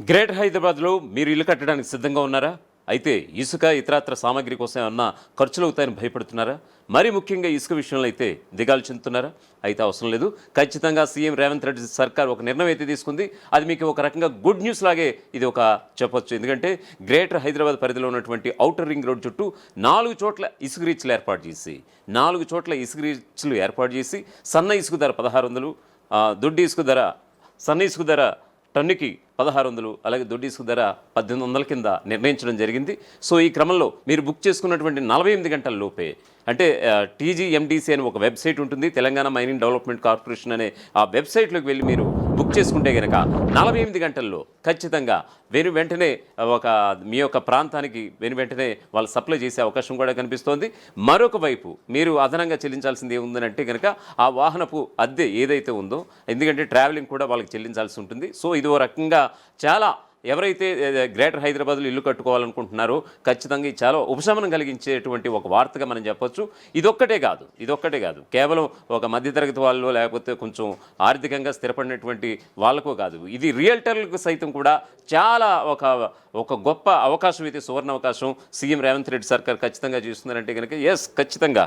Greater హైదరాబాద్లో మీరు ఇల్లు కట్టడానికి సిద్ధంగా ఉన్నారా? అయితే ఇసుక ఇతరత్ర సామాగ్రి కోసం ఏమన్నా ఖర్చులు అవుతాయని భయపడుతున్నారా? మరి ముఖ్యంగా ఇసుక విషయంలో అయితే దిగాలు చెందుతున్నారా? అయితే అవసరం లేదు. ఖచ్చితంగా సీఎం రేవంత్ రెడ్డి సర్కార్ ఒక నిర్ణయం అయితే తీసుకుంది. అది మీకు ఒక రకంగా గుడ్ న్యూస్ లాగే ఇది ఒక చెప్పొచ్చు. ఎందుకంటే గ్రేటర్ హైదరాబాద్ పరిధిలో ఉన్నటువంటి ఔటర్ రింగ్ రోడ్ చుట్టూ 4 చోట్ల ఇసుక రీచ్లు ఏర్పాటు చేసి సన్న ఇసుక ధర 1600, దొడ్డి ఇసుక ధర సన్న ఇసుక ధర టన్నుకి 1600, అలాగే దొడ్డి ఇసుక ధర 1800 కింద నిర్ణయించడం జరిగింది. సో ఈ క్రమంలో మీరు బుక్ చేసుకున్నటువంటి 48 గంటల లోపే అంటే టీజీఎండీసీ అని ఒక వెబ్సైట్ ఉంటుంది, తెలంగాణ మైనింగ్ డెవలప్మెంట్ కార్పొరేషన్ అనే ఆ వెబ్సైట్లోకి వెళ్ళి మీరు బుక్ చేసుకుంటే కనుక 48 గంటల్లో ఖచ్చితంగా వెంటనే మీ యొక్క ప్రాంతానికి వెంటనే వాళ్ళు సప్లై చేసే అవకాశం కూడా కనిపిస్తోంది. మరొక వైపు మీరు అదనంగా చెల్లించాల్సింది ఏముందనంటే కనుక ఆ వాహనపు అద్దె ఏదైతే ఉందో, ఎందుకంటే ట్రావెలింగ్ కూడా వాళ్ళకి చెల్లించాల్సి ఉంటుంది. సో ఇది ఓ రకంగా చాలా ఎవరైతే గ్రేటర్ హైదరాబాద్లో ఇల్లు కట్టుకోవాలనుకుంటున్నారో ఖచ్చితంగా చాలా ఉపశమనం కలిగించేటువంటి ఒక వార్తగా మనం చెప్పొచ్చు. ఇదొక్కటే కాదు, కేవలం ఒక మధ్యతరగతి వాళ్ళు లేకపోతే కొంచెం ఆర్థికంగా స్థిరపడినటువంటి వాళ్ళకో కాదు, ఇది రియల్టర్లకు సైతం కూడా చాలా ఒక గొప్ప అవకాశం, అయితే సువర్ణ అవకాశం సీఎం రేవంత్ రెడ్డి సర్కార్ ఖచ్చితంగా చేస్తున్నారంటే కనుక ఖచ్చితంగా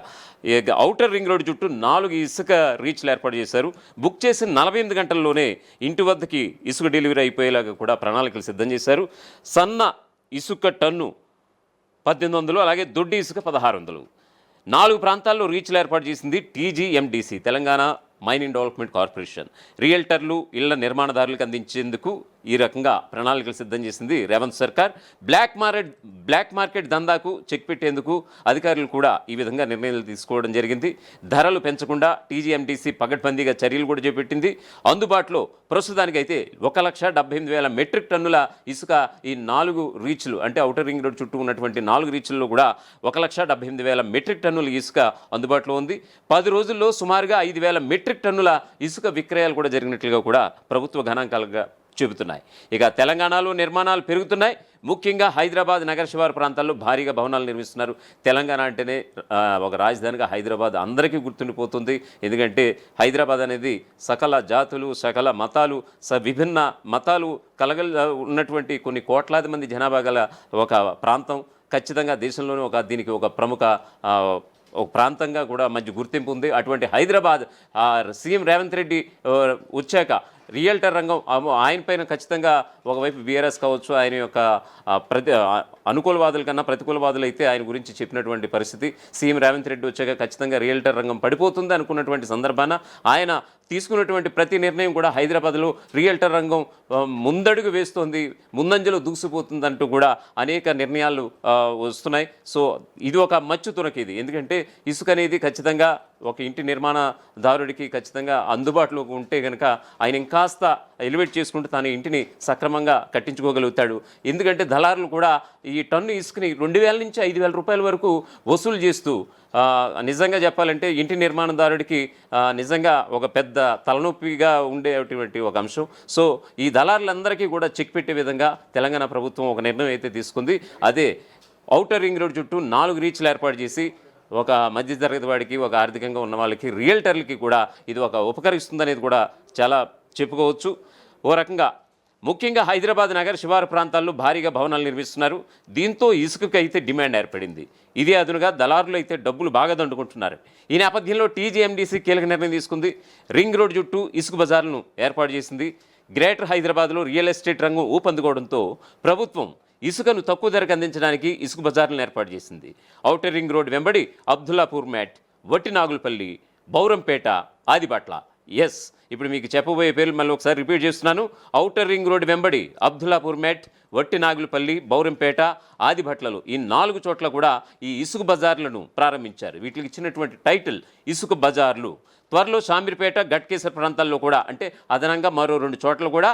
ఔటర్ రింగ్ రోడ్ చుట్టూ 4 ఇసుక రీచ్లు ఏర్పాటు చేశారు. బుక్ చేసిన 48 గంటల్లోనే ఇంటి వద్దకి ఇసుక డెలివరీ అయిపోయేలాగా కూడా ప్రణాళికలు సిద్ధం చేశారు. సన్న ఇసుక టన్ను 1800, అలాగే దొడ్డి ఇసుక 1600. 4 ప్రాంతాల్లో రీచ్లు ఏర్పాటు చేసింది TGMDC, Telangana Mining Development corporation. రియల్టర్లు, ఇళ్ల నిర్మాణదారులకు అందించేందుకు ఈ రకంగా ప్రణాళికలు సిద్ధం చేసింది రేవంత్ సర్కార్. బ్లాక్ మార్కెట్ దందాకు చెక్ పెట్టేందుకు అధికారులు కూడా ఈ విధంగా నిర్ణయాలు తీసుకోవడం జరిగింది. ధరలు పెంచకుండా టీజీఎండీసీ పగడ్బందీగా చర్యలు కూడా చేపట్టింది. అందుబాటులో ప్రస్తుతానికైతే 1,78,000 మెట్రిక్ టన్నుల ఇసుక ఈ 4 రీచ్లు అంటే ఔటర్ రింగ్ రోడ్ చుట్టూ ఉన్నటువంటి 4 రీచ్ల్లో కూడా 1,78,000 మెట్రిక్ టన్నుల ఇసుక అందుబాటులో ఉంది. 10 రోజుల్లో సుమారుగా 5,000 మెట్రిక్ టన్నుల ఇసుక విక్రయాలు కూడా జరిగినట్లుగా కూడా ప్రభుత్వ గణాంకాలుగా చెబుతున్నాయి. ఇక తెలంగాణలో నిర్మాణాలు పెరుగుతున్నాయి. ముఖ్యంగా హైదరాబాద్ నగర శివారు ప్రాంతాల్లో భారీగా భవనాలు నిర్మిస్తున్నారు. తెలంగాణ అంటేనే ఒక రాజధానిగా హైదరాబాద్ అందరికీ గుర్తుండిపోతుంది. ఎందుకంటే హైదరాబాద్ అనేది సకల జాతులు, సకల మతాలు, విభిన్న మతాలు ఉన్నటువంటి కొన్ని కోట్లాది మంది జనాభా గల ఒక ప్రాంతం. ఖచ్చితంగా దేశంలోనే దీనికి ఒక ప్రముఖ ఒక ప్రాంతంగా కూడా మంచి గుర్తింపు ఉంది. అటువంటి హైదరాబాద్ సీఎం రేవంత్ రెడ్డి వచ్చాక రియల్టర్ రంగం ఆయన పైన ఖచ్చితంగా ఒకవైపు బీఆర్ఎస్ కావచ్చు, ఆయన యొక్క అనుకూలవాదుల కన్నా ప్రతికూలవాదులు అయితే ఆయన గురించి చెప్పినటువంటి పరిస్థితి. సీఎం రేవంత్ రెడ్డి వచ్చాక ఖచ్చితంగా రియల్టర్ రంగం పడిపోతుంది అనుకున్నటువంటి సందర్భాన ఆయన తీసుకున్నటువంటి ప్రతి నిర్ణయం కూడా హైదరాబాద్లో రియల్టర్ రంగం ముందడుగు వేస్తోంది, ముందంజలో దూసిపోతుంది అంటూ కూడా అనేక నిర్ణయాలు వస్తున్నాయి. సో ఇది ఒక మచ్చు తునకిది. ఎందుకంటే ఇసుక అనేది ఖచ్చితంగా ఒక ఇంటి నిర్మాణదారుడికి ఖచ్చితంగా అందుబాటులోకి ఉంటే కనుక ఆయన ఇంకాస్త ఎలివేట్ చేసుకుంటూ తన ఇంటిని సక్రమంగా కట్టించుకోగలుగుతాడు. ఎందుకంటే దళారులు కూడా ఈ టన్ను ఇసుకని 2,000 నుంచి 5,000 రూపాయల వరకు వసూలు చేస్తూ నిజంగా చెప్పాలంటే ఇంటి నిర్మాణదారుడికి నిజంగా ఒక పెద్ద తలనొప్పిగా ఉండేటువంటి ఒక అంశం. సో ఈ దళారులందరికీ కూడా చెక్ పెట్టే విధంగా తెలంగాణ ప్రభుత్వం ఒక నిర్ణయం అయితే తీసుకుంది. అదే ఔటర్ రింగ్ రోడ్ చుట్టూ 4 రీచ్లు ఏర్పాటు చేసి ఒక మధ్యతరగతి వాడికి, ఒక ఆర్థికంగా ఉన్న వాళ్ళకి, రియల్టర్లకి కూడా ఇది ఒక ఉపకరిస్తుందనేది కూడా చాలా చెప్పుకోవచ్చు. ఓ రకంగా ముఖ్యంగా హైదరాబాద్ నగర శివారు ప్రాంతాల్లో భారీగా భవనాలు నిర్మిస్తున్నారు. దీంతో ఇసుకకి అయితే డిమాండ్ ఏర్పడింది. ఇదే అదునుగా దళారులు అయితే డబ్బులు బాగా దండుకుంటున్నారు. ఈ నేపథ్యంలో టీజీఎండీసీ కీలక నిర్ణయం తీసుకుంది. రింగ్ రోడ్ చుట్టూ ఇసుక బజార్లను ఏర్పాటు చేసింది. గ్రేటర్ హైదరాబాద్లో రియల్ ఎస్టేట్ రంగం ఊపందుకోవడంతో ప్రభుత్వం ఇసుకను తక్కువ ధరకు అందించడానికి ఇసుక బజార్లను ఏర్పాటు చేసింది. ఔటర్ రింగ్ రోడ్ వెంబడి అబ్దుల్లాపూర్ మ్యాట్, వట్టినాగులపల్లి, బౌరంపేట, ఆదిబాట్ల. ఇప్పుడు మీకు చెప్పబోయే పేర్లు మళ్ళీ ఒకసారి రిపీట్ చేస్తున్నాను. ఔటర్ రింగ్ రోడ్ వెంబడి అబ్దుల్లాపూర్ మ్యాట్, వట్టినాగులపల్లి, బౌరంపేట, ఆదిభట్లలు ఈ 4 చోట్ల కూడా ఈ ఇసుక బజార్లను ప్రారంభించారు. వీటికి ఇచ్చినటువంటి టైటిల్ ఇసుక బజార్లు. త్వరలో షామీర్పేట, గట్కేసర్ ప్రాంతాల్లో కూడా అంటే అదనంగా మరో 2 చోట్ల కూడా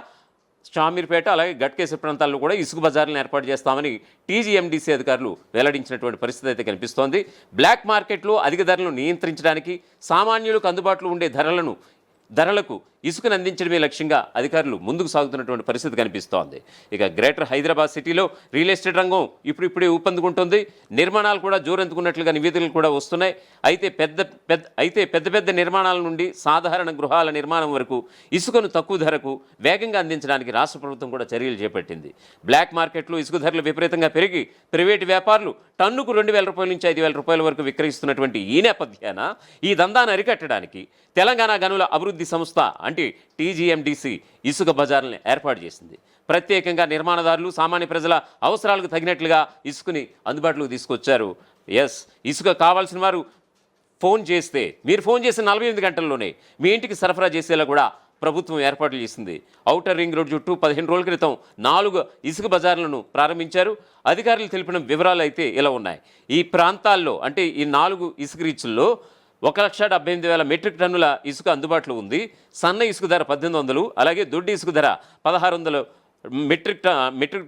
షామీర్పేట అలాగే గట్కేసర్ ప్రాంతాల్లో కూడా ఇసుక బజార్లను ఏర్పాటు చేస్తామని టీజీఎండీసీ అధికారులు వెల్లడించినటువంటి పరిస్థితి అయితే కనిపిస్తోంది. బ్లాక్ మార్కెట్లో అధిక ధరలను నియంత్రించడానికి, సామాన్యులకు అందుబాటులో ఉండే ధరలకు ఇసుకను అందించడమే లక్ష్యంగా అధికారులు ముందుకు సాగుతున్నటువంటి పరిస్థితి కనిపిస్తోంది. ఇక గ్రేటర్ హైదరాబాద్ సిటీలో రియల్ ఎస్టేట్ రంగం ఇప్పుడిప్పుడే ఊపందుకుంటుంది. నిర్మాణాలు కూడా జోరందుకున్నట్లుగా నివేదికలు కూడా వస్తున్నాయి. అయితే పెద్ద పెద్ద నిర్మాణాల నుండి సాధారణ గృహాల నిర్మాణం వరకు ఇసుకను తక్కువ ధరకు వేగంగా అందించడానికి రాష్ట్ర ప్రభుత్వం కూడా చర్యలు చేపట్టింది. బ్లాక్ మార్కెట్లో ఇసుక ధరలు విపరీతంగా పెరిగి ప్రైవేటు వ్యాపారులు టన్నుకు 2,000 రూపాయల నుంచి 5,000 రూపాయల వరకు విక్రయిస్తున్నటువంటి ఈ నేపథ్యాన ఈ దందాను అరికట్టడానికి తెలంగాణ గనుల అభివృద్ధి సంస్థ అంటే టీజీఎండీసీ ఇసుక బజార్లను ఏర్పాటు చేసింది. ప్రత్యేకంగా నిర్మాణదారులు సామాన్య ప్రజల అవసరాలకు తగినట్లుగా ఇసుకని అందుబాటులోకి తీసుకొచ్చారు. ఇసుక కావాల్సిన వారు ఫోన్ చేస్తే మీరు ఫోన్ చేసిన 48 గంటల్లోనే మీ ఇంటికి సరఫరా చేసేలా కూడా ప్రభుత్వం ఏర్పాట్లు చేసింది. ఔటర్ రింగ్ రోడ్ చుట్టూ 15 రోజుల క్రితం 4 ఇసుక బజార్లను ప్రారంభించారు. అధికారులు తెలిపిన వివరాలు అయితే ఇలా ఉన్నాయి. ఈ ప్రాంతాల్లో అంటే ఈ 4 ఇసుక రీచుల్లో 1,78,000 మెట్రిక్ టన్నుల ఇసుక అందుబాటులో ఉంది. సన్న ఇసుక ధర 1,800, అలాగే దొడ్డి ఇసుక ధర 1,600 మెట్రిక్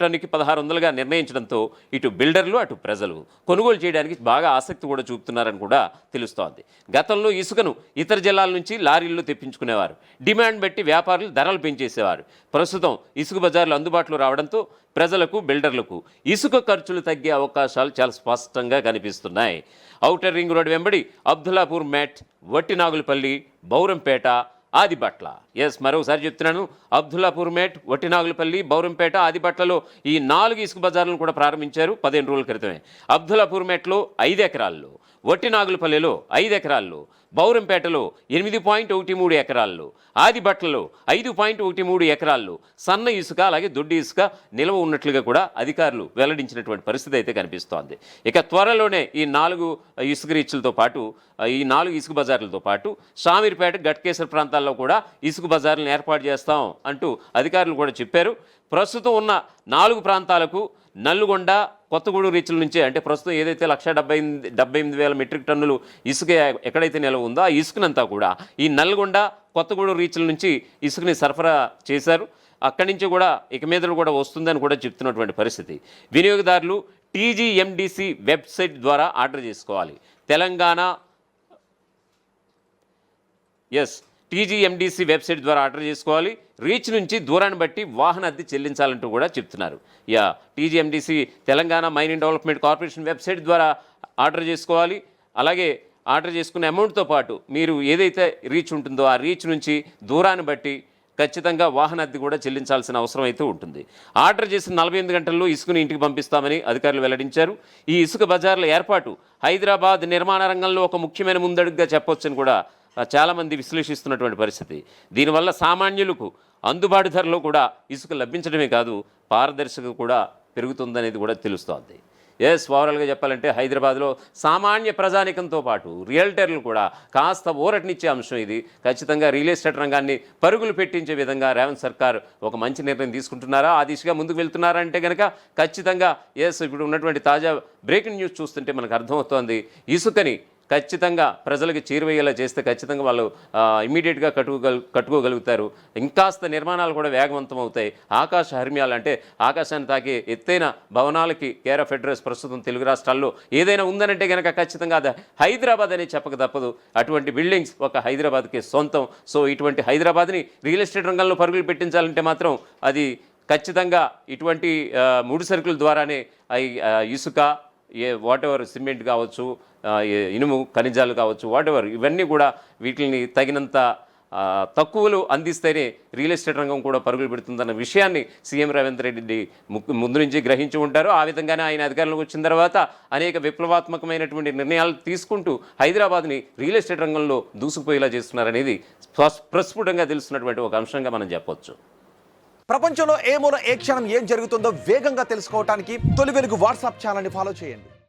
టన్నుకి 1,600గా నిర్ణయించడంతో ఇటు బిల్డర్లు అటు ప్రజలు కొనుగోలు చేయడానికి బాగా ఆసక్తి కూడా చూపుతున్నారని కూడా తెలుస్తోంది. గతంలో ఇసుకను ఇతర జిల్లాల నుంచి లారీల్లో తెప్పించుకునేవారు. డిమాండ్ బట్టి వ్యాపారులు ధరలు పెంచేసేవారు. ప్రస్తుతం ఇసుక బజార్లు అందుబాటులో రావడంతో ప్రజలకు బిల్డర్లకు ఇసుక ఖర్చులు తగ్గే అవకాశాలు చాలా స్పష్టంగా కనిపిస్తున్నాయి. ఔటర్ రింగ్ రోడ్ వెంబడి అబ్దుల్లాపూర్ మెట్, వట్టినాగులపల్లి, బౌరంపేట, ఆదిబట్ల మరోసారి చెప్తున్నాను, అబ్దుల్లాపూర్ మెట్, వట్టినాగులపల్లి, బౌరంపేట, ఆదిబట్లలో ఈ 4 ఇసుక బజార్లను కూడా ప్రారంభించారు 15 రోజుల క్రితమే. అబ్దుల్లాపూర్ మెట్లో 5 ఎకరాల్లో, వట్టినాగులపల్లిలో 5 ఎకరాల్లో, బౌరంపేటలో 8.13 ఎకరాల్లో, ఆదిబట్లలో 5.13 ఎకరాల్లో సన్న ఇసుక అలాగే దొడ్డి ఇసుక నిల్వ ఉన్నట్లుగా కూడా అధికారులు వెల్లడించినటువంటి పరిస్థితి అయితే కనిపిస్తోంది. ఇక త్వరలోనే ఈ 4 ఇసుక రీచ్లతో పాటు ఈ 4 ఇసుక బజార్లతో పాటు షామీర్పేట, గట్కేసర్ ప్రాంతాల్లో కూడా ఇసుక బజార్లను ఏర్పాటు చేస్తాం అంటూ అధికారులు కూడా చెప్పారు. ప్రస్తుతం ఉన్న 4 ప్రాంతాలకు నల్గొండ, కొత్తగూడెం రీచ్ల నుంచే అంటే ప్రస్తుతం ఏదైతే 1,78,000 మెట్రిక్ టన్నులు ఇసుక ఎక్కడైతే నిల్వ ఉందో ఆ ఇసుకనంతా కూడా ఈ నల్గొండ, కొత్తగూడెం రీచ్ల నుంచి ఇసుకని సరఫరా చేశారు. అక్కడి నుంచి కూడా ఇక మీద కూడా వస్తుందని కూడా చెప్తున్నటువంటి పరిస్థితి. వినియోగదారులు టీజీఎండీసీ వెబ్సైట్ ద్వారా ఆర్డర్ చేసుకోవాలి. తెలంగాణ టీజీఎండీసీ వెబ్సైట్ ద్వారా ఆర్డర్ చేసుకోవాలి. రీచ్ నుంచి దూరాన్ని బట్టి వాహన అద్దె చెల్లించాలంటూ కూడా చెప్తున్నారు. TGMDC Telangana Mining Development Corporation website ద్వారా ఆర్డర్ చేసుకోవాలి. అలాగే ఆర్డర్ చేసుకునే అమౌంట్తో పాటు మీరు ఏదైతే రీచ్ ఉంటుందో ఆ రీచ్ నుంచి దూరాన్ని బట్టి ఖచ్చితంగా వాహన అద్దె కూడా చెల్లించాల్సిన అవసరం అయితే ఉంటుంది. ఆర్డర్ చేసిన 48 గంటల్లో ఇసుకను ఇంటికి పంపిస్తామని అధికారులు వెల్లడించారు. ఈ ఇసుక బజార్ల ఏర్పాటు హైదరాబాద్ నిర్మాణ రంగంలో ఒక ముఖ్యమైన ముందడుగుగా చెప్పొచ్చని కూడా చాలామంది విశ్లేషిస్తున్నటువంటి పరిస్థితి. దీనివల్ల సామాన్యులకు అందుబాటు ధరలో కూడా ఇసుక లభించడమే కాదు, పారదర్శకత కూడా పెరుగుతుందనేది కూడా తెలుస్తోంది. ఓవరాల్గా చెప్పాలంటే హైదరాబాద్లో సామాన్య ప్రజానికంతో పాటు రియల్టర్లు కూడా కాస్త ఊరటనిచ్చే అంశం ఇది. ఖచ్చితంగా రియల్ ఎస్టేట్ రంగాన్ని పరుగులు పెట్టించే విధంగా రేవంత్ సర్కార్ ఒక మంచి నిర్ణయం తీసుకుంటున్నారా, ఆ దిశగా ముందుకు వెళ్తున్నారా అంటే కనుక ఖచ్చితంగా ఇప్పుడు ఉన్నటువంటి తాజా బ్రేకింగ్ న్యూస్ చూస్తుంటే మనకు అర్థమవుతోంది. ఇసుకని ఖచ్చితంగా ప్రజలకు చేరువయ్యేలా చేస్తే ఖచ్చితంగా వాళ్ళు ఇమ్మీడియట్గా కట్టుకోగలుగుతారు. ఇంకాస్త నిర్మాణాలు కూడా వేగవంతం అవుతాయి. ఆకాశ హర్మ్యాలు అంటే ఆకాశాన్ని తాకే ఎత్తైన భవనాలకి కేర్ ఆఫ్ అడ్రస్ ప్రస్తుతం తెలుగు రాష్ట్రాల్లో ఏదైనా ఉందనంటే కనుక ఖచ్చితంగా అది హైదరాబాద్ అనే చెప్పక తప్పదు. అటువంటి బిల్డింగ్స్ ఒక హైదరాబాద్కి సొంతం. సో ఇటువంటి హైదరాబాద్ని రియల్ ఎస్టేట్ రంగంలో పరుగులు పెట్టించాలంటే మాత్రం అది ఖచ్చితంగా ఇటువంటి ముడి సరుకుల ద్వారానే ఇసుక, వాటెవర్ సిమెంట్ కావచ్చు, ఇనుము ఖనిజాలు కావచ్చు, వాటెవర్ ఇవన్నీ కూడా వీటిని తగినంత తక్కువలు అందిస్తేనే రియల్ ఎస్టేట్ రంగం కూడా పరుగులు పెడుతుందన్న విషయాన్ని సీఎం రేవంత్ రెడ్డి ముందు నుంచి గ్రహించి ఉంటారు. ఆ విధంగానే ఆయన అధికారంలోకి వచ్చిన తర్వాత అనేక విప్లవాత్మకమైనటువంటి నిర్ణయాలు తీసుకుంటూ హైదరాబాద్ని రియల్ ఎస్టేట్ రంగంలో దూసుకుపోయేలా చేస్తున్నారనేది ప్రస్ఫుటంగా తెలుస్తున్నటువంటి ఒక అంశంగా మనం చెప్పొచ్చు. ప్రపంచంలో ఏ మూల ఏ క్షణం ఏం జరుగుతుందో వేగంగా తెలుసుకోవడానికి తొలి వెలుగు వాట్సాప్ ఛానల్ని ఫాలో చేయండి.